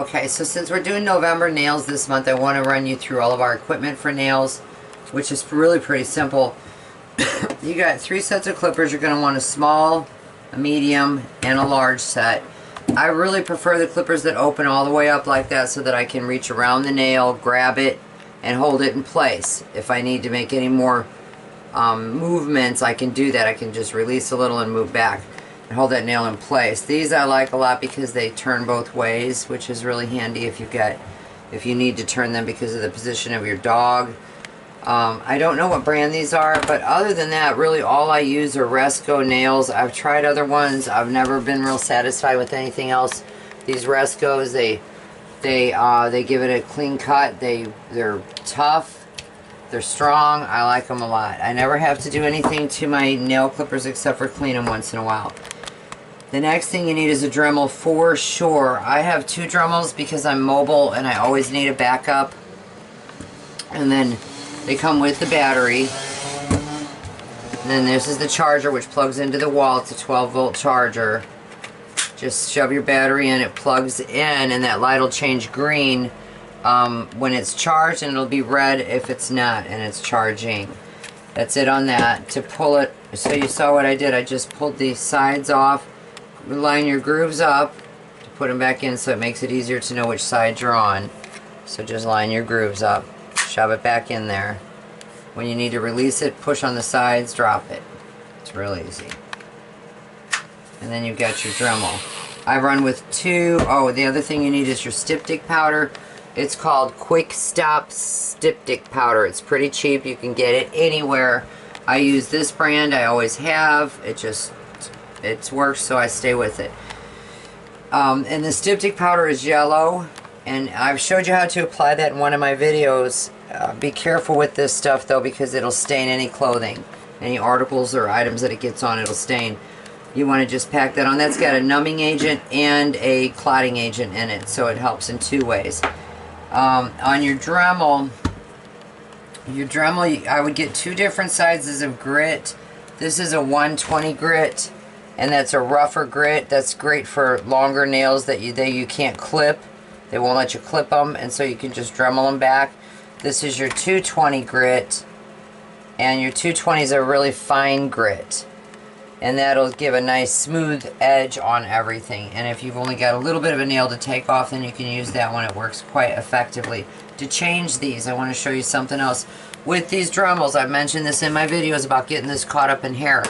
Okay, so since we're doing November nails this month, I want to run you through all of our equipment for nails, which is really pretty simple. You got 3 sets of clippers. You're going to want a small, a medium, and a large set. I really prefer the clippers that open all the way up like that so that I can reach around the nail, grab it, and hold it in place. If I need to make any more movements, I can do that. I can just release a little and move back and hold that nail in place. These I like a lot because they turn both ways, which is really handy if you need to turn them because of the position of your dog. I don't know what brand these are, but other than that, really all I use are Resco nails. I've tried other ones. I've never been real satisfied with anything else. These Rescos, they give it a clean cut. They're tough. They're strong. I like them a lot. I never have to do anything to my nail clippers except for clean them once in a while. The next thing you need is a Dremel for sure. I have 2 Dremels because I'm mobile and I always need a backup. And then they come with the battery. And then this is the charger, which plugs into the wall. It's a 12-volt charger. Just shove your battery in, it plugs in, and that light will change green when it's charged, and it'll be red if it's not and it's charging. That's it on that. To pull it, so you saw what I did. I just pulled the sides off. Line your grooves up to put them back in so it makes it easier to know which side you're on. So just line your grooves up, shove it back in there. When you need to release it, push on the sides, drop it. It's real easy. And then you've got your Dremel. I run with 2. Oh, the other thing you need is your styptic powder. It's called Quick Stop Styptic powder. It's pretty cheap. You can get it anywhere. I use this brand. I always have. It works, so I stay with it. And the styptic powder is yellow, and I've showed you how to apply that in one of my videos. Be careful with this stuff though, because it'll stain any clothing, any articles or items that it gets on, it'll stain. You want to just pack that on. That's got a numbing agent and a clotting agent in it, so it helps in 2 ways. On your Dremel, I would get 2 different sizes of grit. This is a 120 grit. And that's a rougher grit. That's great for longer nails that you can't clip. They won't let you clip them, and so you can just Dremel them back. This is your 220 grit, and your 220 is a really fine grit, and that'll give a nice smooth edge on everything. And if you've only got a little bit of a nail to take off, then you can use that one. It works quite effectively. To change these, I want to show you something else. With these Dremels, I've mentioned this in my videos about getting this caught up in hair.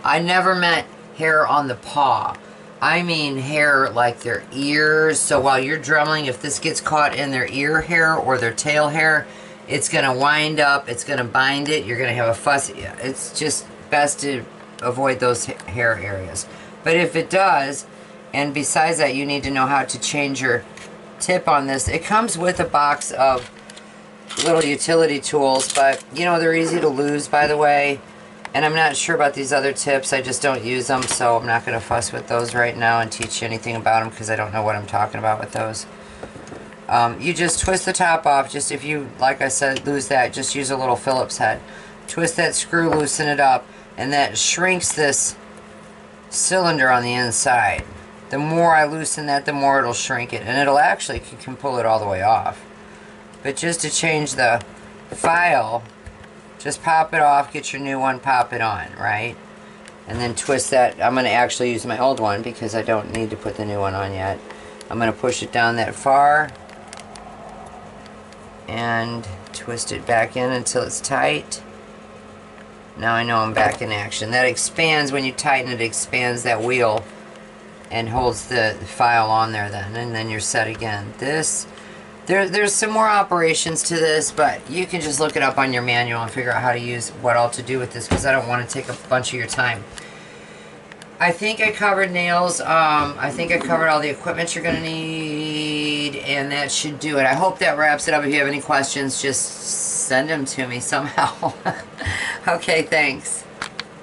I never meant hair on the paw. I mean hair like their ears. So while you're Dremeling, if this gets caught in their ear hair or their tail hair, it's going to wind up, it's going to bind it, you're going to have a fuss. It's just best to avoid those hair areas. But if it does, and besides that, you need to know how to change your tip on this. It comes with a box of little utility tools, but you know, they're easy to lose, by the way. And I'm not sure about these other tips. I just don't use them, so I'm not going to fuss with those right now and teach you anything about them because I don't know what I'm talking about with those. You just twist the top off. Just if you, like I said, lose that, just use a little Phillips head. Twist that screw, loosen it up, and that shrinks this cylinder on the inside. The more I loosen that, the more it'll shrink it. And it'll actually, you can pull it all the way off. But just to change the file, just pop it off, get your new one, pop it on, right? And then twist that. I'm going to actually use my old one because I don't need to put the new one on yet. I'm going to push it down that far and twist it back in until it's tight. Now I know I'm back in action. That expands, when you tighten it, expands that wheel and holds the file on there then, and then you're set again. There's some more operations to this, but you can just look it up on your manual and figure out how to use what all to do with this, because I don't want to take a bunch of your time. I think I covered nails. I think I covered all the equipment you're going to need, and that should do it. I hope that wraps it up. If you have any questions, just send them to me somehow. Okay, thanks.